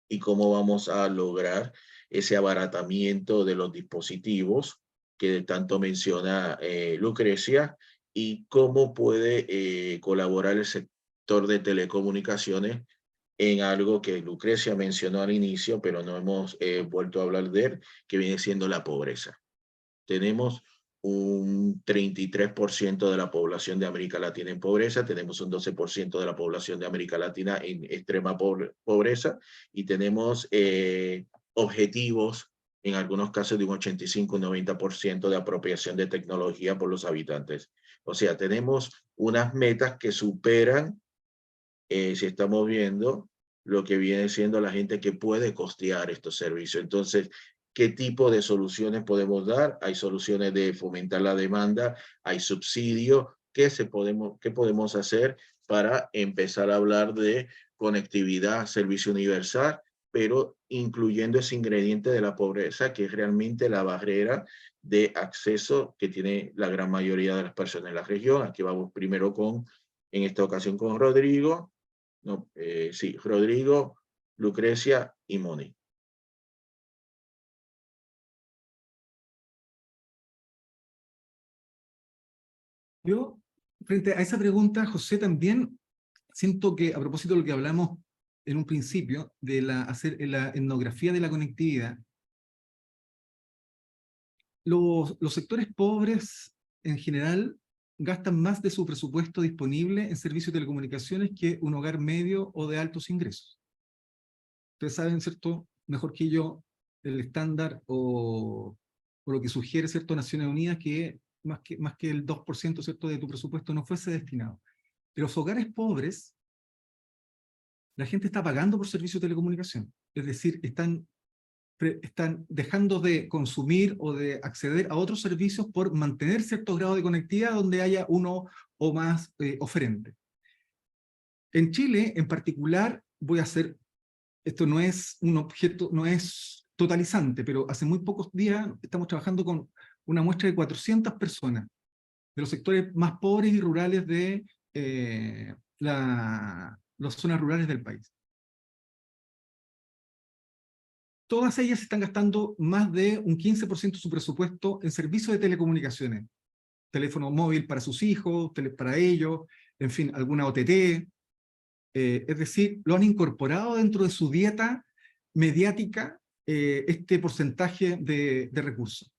Y cómo vamos a lograr ese abaratamiento de los dispositivos que tanto menciona Lucrecia y cómo puede colaborar el sector de telecomunicaciones en algo que Lucrecia mencionó al inicio, pero no hemos vuelto a hablar de él, que viene siendo la pobreza. Tenemos un 33% de la población de América Latina en pobreza, tenemos un 12% de la población de América Latina en extrema pobreza y tenemos objetivos en algunos casos de un 85-90% de apropiación de tecnología por los habitantes. O sea, tenemos unas metas que superan, si estamos viendo, lo que viene siendo la gente que puede costear estos servicios. Entonces, ¿qué tipo de soluciones podemos dar? Hay soluciones de fomentar la demanda, hay subsidios. ¿Qué podemos hacer para empezar a hablar de conectividad, servicio universal, pero incluyendo ese ingrediente de la pobreza, que es realmente la barrera de acceso que tiene la gran mayoría de las personas en la región? Aquí vamos primero en esta ocasión con Rodrigo. No, sí, Rodrigo, Lucrecia y Moni. Yo, frente a esa pregunta, José, también siento que, a propósito de lo que hablamos en un principio, de hacer la etnografía de la conectividad, los sectores pobres, en general, gastan más de su presupuesto disponible en servicios de telecomunicaciones que un hogar medio o de altos ingresos. Ustedes saben, ¿cierto?, mejor que yo, el estándar o lo que sugiere, ¿cierto?, Naciones Unidas, que más que el 2%, ¿cierto?, de tu presupuesto no fuese destinado. Pero los hogares pobres, la gente está pagando por servicios de telecomunicación. Es decir, están dejando de consumir o de acceder a otros servicios por mantener cierto grado de conectividad donde haya uno o más oferentes. En Chile, en particular, esto no es un objeto, no es totalizante, pero hace muy pocos días estamos trabajando con una muestra de 400 personas de los sectores más pobres y rurales de las zonas rurales del país. Todas ellas están gastando más de un 15% de su presupuesto en servicios de telecomunicaciones. Teléfono móvil para sus hijos, para ellos, en fin, alguna OTT. Es decir, lo han incorporado dentro de su dieta mediática este porcentaje de recursos.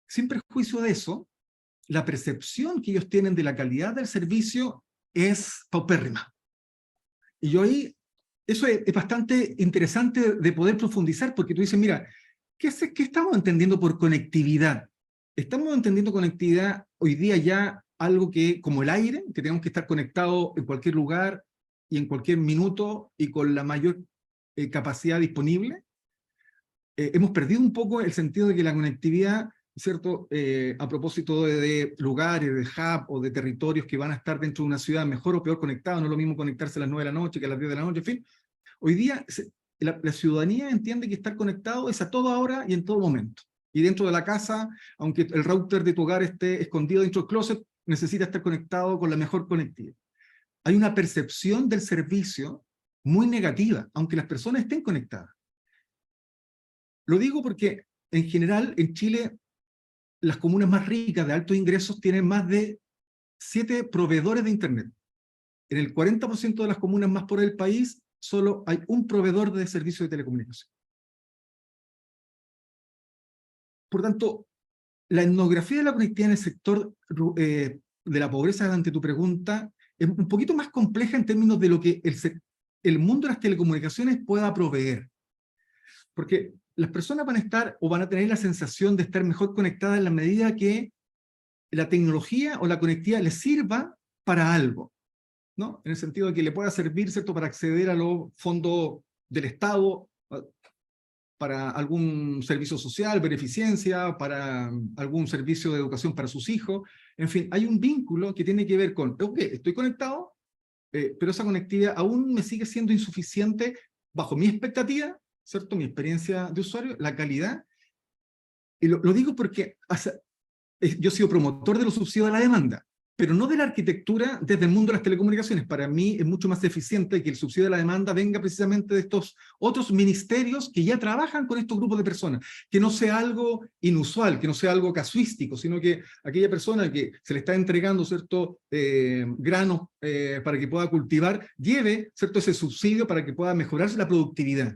Sin perjuicio de eso, la percepción que ellos tienen de la calidad del servicio es paupérrima. Y yo ahí, eso es bastante interesante de poder profundizar, porque tú dices, mira, ¿qué estamos entendiendo por conectividad? Estamos entendiendo conectividad hoy día ya algo que, como el aire, que tenemos que estar conectados en cualquier lugar y en cualquier minuto y con la mayor capacidad disponible. Hemos perdido un poco el sentido de que la conectividad, ¿cierto? A propósito de lugares, de hub o de territorios que van a estar dentro de una ciudad mejor o peor conectados, no es lo mismo conectarse a las 9 de la noche que a las 10 de la noche, en fin. Hoy día la ciudadanía entiende que estar conectado es a toda hora y en todo momento. Y dentro de la casa, aunque el router de tu hogar esté escondido dentro del closet, necesita estar conectado con la mejor conectividad. Hay una percepción del servicio muy negativa, aunque las personas estén conectadas. Lo digo porque, en general, en Chile, las comunas más ricas de altos ingresos tienen más de 7 proveedores de Internet. En el 40% de las comunas más pobres del país, solo hay un proveedor de servicios de telecomunicación. Por tanto, la etnografía de la conectividad en el sector de la pobreza, ante tu pregunta, es un poquito más compleja en términos de lo que el mundo de las telecomunicaciones pueda proveer. Porque las personas van a estar o van a tener la sensación de estar mejor conectadas en la medida que la tecnología o la conectividad les sirva para algo, ¿no? En el sentido de que le pueda servir, ¿cierto?, para acceder a los fondos del Estado, para algún servicio social, beneficencia, para algún servicio de educación para sus hijos. En fin, hay un vínculo que tiene que ver con, ok, estoy conectado, pero esa conectividad aún me sigue siendo insuficiente bajo mi expectativa, ¿cierto?, mi experiencia de usuario, la calidad. Y lo digo porque yo he sido promotor de los subsidios de la demanda, pero no de la arquitectura desde el mundo de las telecomunicaciones. Para mí es mucho más eficiente que el subsidio de la demanda venga precisamente de estos otros ministerios que ya trabajan con estos grupos de personas, que no sea algo inusual, que no sea algo casuístico, sino que aquella persona que se le está entregando, ¿cierto?, granos para que pueda cultivar, lleve, ¿cierto?, ese subsidio para que pueda mejorarse la productividad.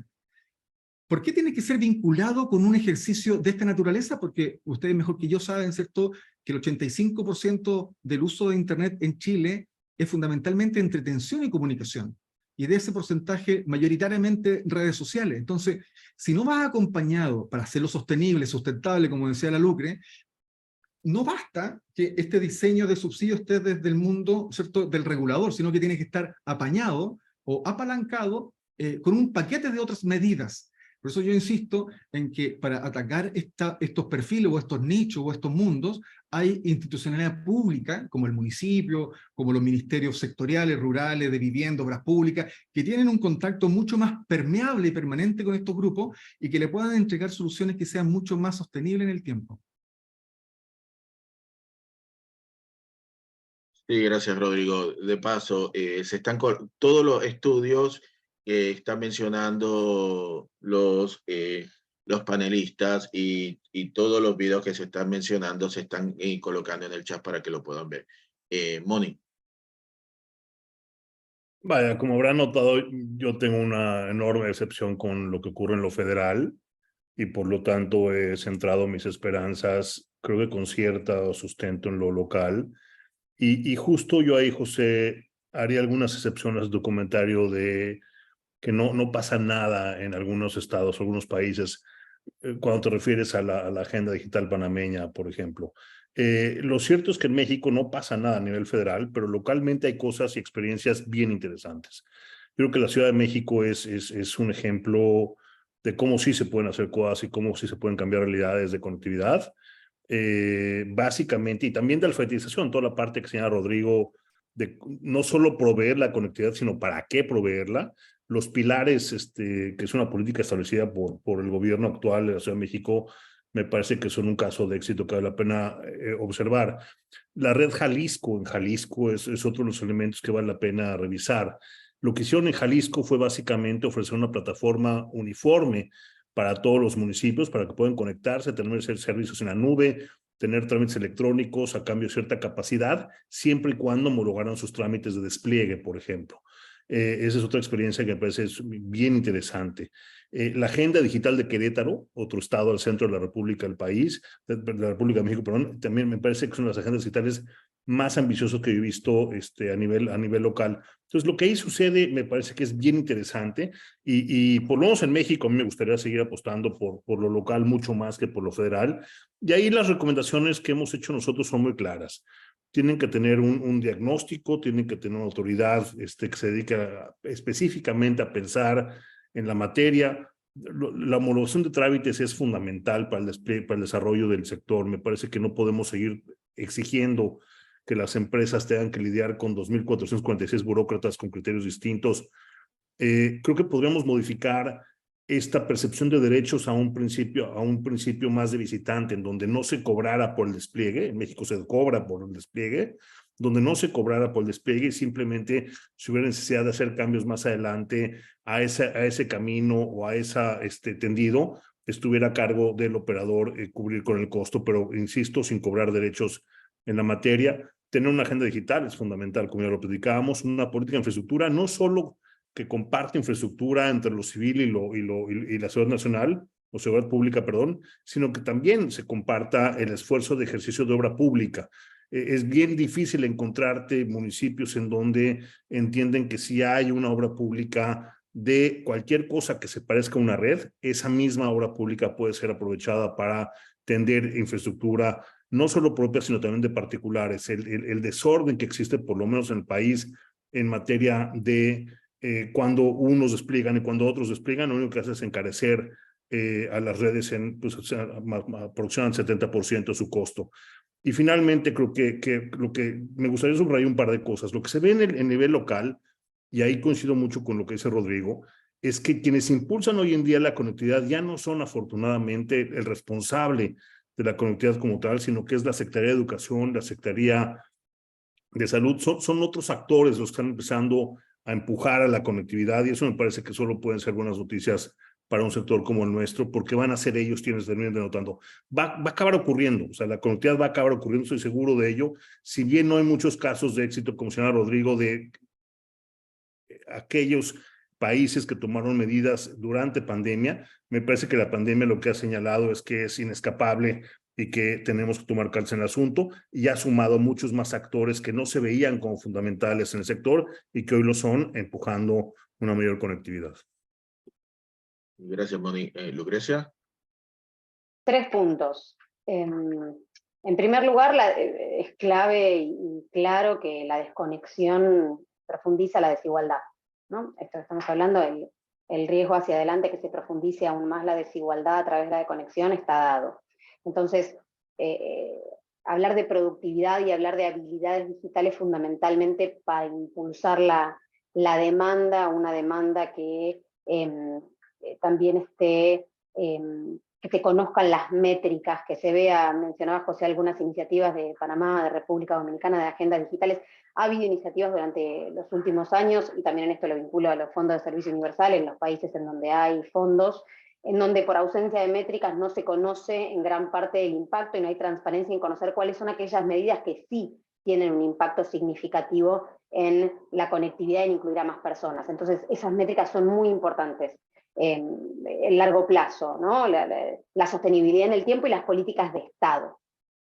¿Por qué tiene que ser vinculado con un ejercicio de esta naturaleza? Porque ustedes mejor que yo saben, ¿cierto?, que el 85% del uso de Internet en Chile es fundamentalmente entretención y comunicación. Y de ese porcentaje, mayoritariamente redes sociales. Entonces, si no vas acompañado para hacerlo sostenible, sustentable, como decía la Lucre, no basta que este diseño de subsidio esté desde el mundo, ¿cierto?, del regulador, sino que tiene que estar apañado o apalancado con un paquete de otras medidas. Por eso yo insisto en que para atacar estos perfiles o estos nichos o estos mundos, hay institucionalidad pública, como el municipio, como los ministerios sectoriales, rurales, de vivienda, obras públicas, que tienen un contacto mucho más permeable y permanente con estos grupos y que le puedan entregar soluciones que sean mucho más sostenibles en el tiempo. Sí, gracias, Rodrigo. De paso, todos los estudios que están mencionando los panelistas y todos los videos que se están mencionando se están colocando en el chat para que lo puedan ver. Moni. Vaya, como habrán notado, yo tengo una enorme decepción con lo que ocurre en lo federal y por lo tanto he centrado mis esperanzas, creo que con cierto sustento en lo local. Y justo yo ahí, José, haría algunas excepciones al documentario de que no pasa nada en algunos estados, algunos países, cuando te refieres a la agenda digital panameña, por ejemplo. Lo cierto es que en México no pasa nada a nivel federal, pero localmente hay cosas y experiencias bien interesantes. Creo que la Ciudad de México es un ejemplo de cómo sí se pueden hacer cosas y cómo sí se pueden cambiar realidades de conectividad. Básicamente, y también de alfabetización, toda la parte que señala Rodrigo, de no solo proveer la conectividad, sino para qué proveerla. Los pilares, que es una política establecida por el gobierno actual de la Ciudad de México, me parece que son un caso de éxito que vale la pena observar. La red Jalisco, en Jalisco, es otro de los elementos que vale la pena revisar. Lo que hicieron en Jalisco fue básicamente ofrecer una plataforma uniforme para todos los municipios, para que puedan conectarse, tener servicios en la nube, tener trámites electrónicos a cambio de cierta capacidad, siempre y cuando homologaran sus trámites de despliegue, por ejemplo. Esa es otra experiencia que me parece bien interesante. La Agenda Digital de Querétaro, otro estado al centro de la República del país, de la República de México, perdón, también me parece que son las agendas digitales más ambiciosas que yo he visto a nivel local. Entonces, lo que ahí sucede me parece que es bien interesante y por lo menos en México a mí me gustaría seguir apostando por lo local mucho más que por lo federal. Y ahí las recomendaciones que hemos hecho nosotros son muy claras. Tienen que tener un diagnóstico, tienen que tener una autoridad que se dedique específicamente a pensar en la materia. La homologación de trámites es fundamental para el desarrollo del sector. Me parece que no podemos seguir exigiendo que las empresas tengan que lidiar con 2.446 burócratas con criterios distintos. Creo que podríamos modificar esta percepción de derechos a un principio más de visitante, en donde no se cobrara por el despliegue. En México se cobra por el despliegue, donde no se cobrara por el despliegue y simplemente si hubiera necesidad de hacer cambios más adelante a ese camino o a ese tendido, estuviera a cargo del operador cubrir con el costo, pero insisto, sin cobrar derechos en la materia. Tener una agenda digital es fundamental, como ya lo platicábamos, una política de infraestructura, no solo que comparte infraestructura entre lo civil y la seguridad nacional, o seguridad pública, perdón, sino que también se comparta el esfuerzo de ejercicio de obra pública. Es bien difícil encontrarte municipios en donde entienden que si hay una obra pública de cualquier cosa que se parezca a una red, esa misma obra pública puede ser aprovechada para tender infraestructura, no solo propia, sino también de particulares. El desorden que existe, por lo menos en el país, en materia de cuando unos despliegan y cuando otros despliegan, lo único que hace es encarecer a las redes en aproximadamente 70% su costo. Y finalmente, creo que lo que me gustaría subrayar un par de cosas. Lo que se ve en el nivel local, y ahí coincido mucho con lo que dice Rodrigo, es que quienes impulsan hoy en día la conectividad ya no son afortunadamente el responsable de la conectividad como tal, sino que es la Secretaría de Educación, la Secretaría de Salud, son otros actores los que están empezando a empujar a la conectividad y eso me parece que solo pueden ser buenas noticias para un sector como el nuestro, porque van a ser ellos quienes terminen denotando. Va a acabar ocurriendo, o sea, la conectividad va a acabar ocurriendo, estoy seguro de ello, si bien no hay muchos casos de éxito, como señala Rodrigo, de aquellos países que tomaron medidas durante pandemia, me parece que la pandemia lo que ha señalado es que es inescapable y que tenemos que tomar cartas en el asunto, y ha sumado muchos más actores que no se veían como fundamentales en el sector y que hoy lo son, empujando una mayor conectividad. Gracias, Moni. Lucrecia. 3 puntos. En primer lugar, es clave y claro que la desconexión profundiza la desigualdad, ¿no? Esto que estamos hablando, el riesgo hacia adelante que se profundice aún más la desigualdad a través de la desconexión está dado. Entonces, hablar de productividad y hablar de habilidades digitales fundamentalmente para impulsar la demanda, una demanda que también esté, que se conozcan las métricas, que se vea, mencionaba José algunas iniciativas de Panamá, de República Dominicana, de agendas digitales. Ha habido iniciativas durante los últimos años, y también en esto lo vinculo a los fondos de servicio universal, en los países en donde hay fondos, en donde por ausencia de métricas no se conoce en gran parte del impacto y no hay transparencia en conocer cuáles son aquellas medidas que sí tienen un impacto significativo en la conectividad y en incluir a más personas. Entonces, esas métricas son muy importantes en el largo plazo, ¿no? La sostenibilidad en el tiempo y las políticas de Estado.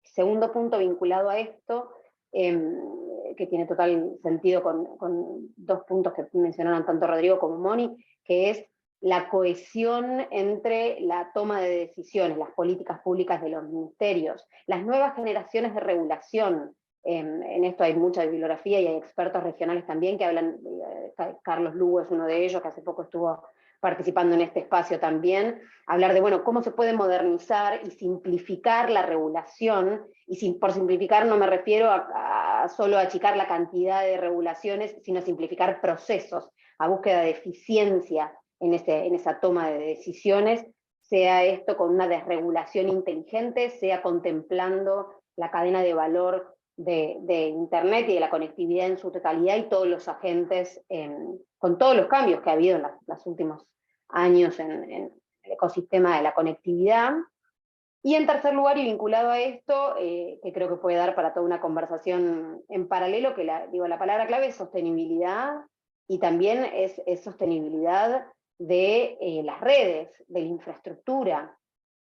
Segundo punto vinculado a esto, que tiene total sentido con 2 puntos que mencionaron tanto Rodrigo como Moni, que es la cohesión entre la toma de decisiones, las políticas públicas de los ministerios, las nuevas generaciones de regulación. En esto hay mucha bibliografía y hay expertos regionales también que hablan, Carlos Lugo es uno de ellos, que hace poco estuvo participando en este espacio también, hablar de, bueno, cómo se puede modernizar y simplificar la regulación, y por simplificar no me refiero a solo achicar la cantidad de regulaciones, sino simplificar procesos, a búsqueda de eficiencia en esa toma de decisiones, sea esto con una desregulación inteligente, sea contemplando la cadena de valor de Internet y de la conectividad en su totalidad y todos los agentes, con todos los cambios que ha habido en los últimos años en el ecosistema de la conectividad. Y en tercer lugar, y vinculado a esto, que creo que puede dar para toda una conversación en paralelo, que la palabra clave es sostenibilidad, y también es sostenibilidad de las redes, de la infraestructura.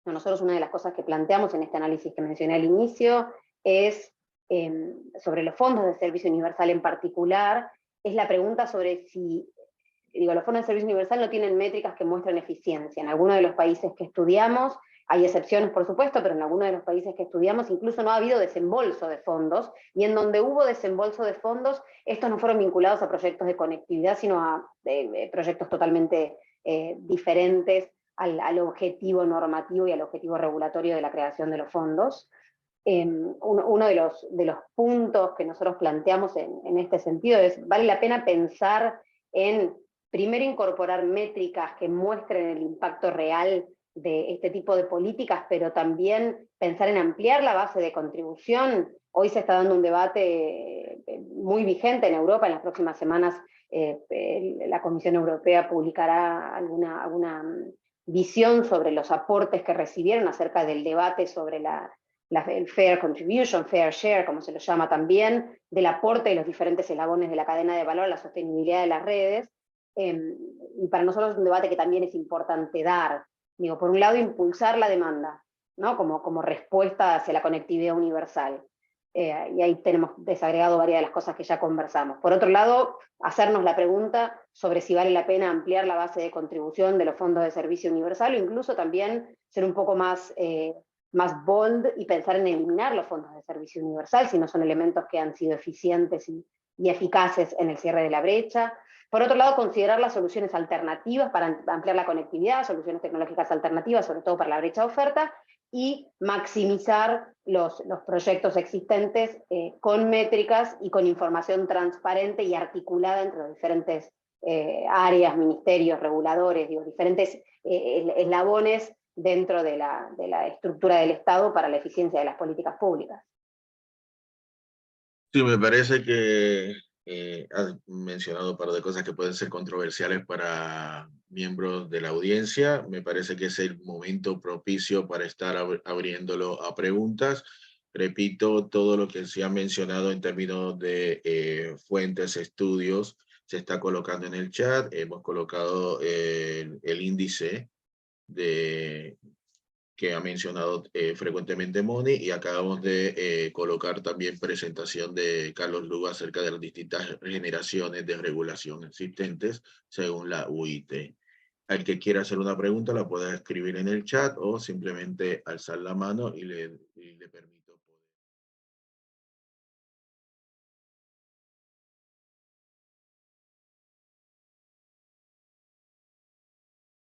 Nosotros una de las cosas que planteamos en este análisis que mencioné al inicio es, sobre los fondos de servicio universal en particular, es la pregunta sobre si, los fondos de servicio universal no tienen métricas que muestren eficiencia. En algunos de los países que estudiamos, hay excepciones por supuesto, pero en algunos de los países que estudiamos incluso no ha habido desembolso de fondos, y en donde hubo desembolso de fondos, estos no fueron vinculados a proyectos de conectividad, sino a proyectos totalmente diferentes al objetivo normativo y al objetivo regulatorio de la creación de los fondos. Uno de los puntos que nosotros planteamos en este sentido es, vale la pena pensar en, primero, incorporar métricas que muestren el impacto real de este tipo de políticas, pero también pensar en ampliar la base de contribución. Hoy se está dando un debate muy vigente en Europa. En las próximas semanas la Comisión Europea publicará alguna visión sobre los aportes que recibieron acerca del debate sobre el fair contribution, fair share, como se lo llama también, del aporte de los diferentes eslabones de la cadena de valor a la sostenibilidad de las redes. Y para nosotros es un debate que también es importante dar. Por un lado, impulsar la demanda, ¿no? como respuesta hacia la conectividad universal. Y ahí tenemos desagregado varias de las cosas que ya conversamos. Por otro lado, hacernos la pregunta sobre si vale la pena ampliar la base de contribución de los fondos de servicio universal, o incluso también ser un poco más bold y pensar en eliminar los fondos de servicio universal, si no son elementos que han sido eficientes y eficaces en el cierre de la brecha. Por otro lado, considerar las soluciones alternativas para ampliar la conectividad, soluciones tecnológicas alternativas, sobre todo para la brecha de oferta, y maximizar los proyectos existentes con métricas y con información transparente y articulada entre los diferentes áreas, ministerios, reguladores, diferentes eslabones dentro de la estructura del Estado para la eficiencia de las políticas públicas. Sí, me parece que has mencionado un par de cosas que pueden ser controversiales para miembros de la audiencia. Me parece que es el momento propicio para estar abriéndolo a preguntas. Repito, todo lo que se ha mencionado en términos de fuentes, estudios, se está colocando en el chat. Hemos colocado el índice que ha mencionado frecuentemente Moni, y acabamos de colocar también presentación de Carlos Lugo acerca de las distintas generaciones de regulación existentes según la UIT. Al que quiera hacer una pregunta la puede escribir en el chat o simplemente alzar la mano y le permite.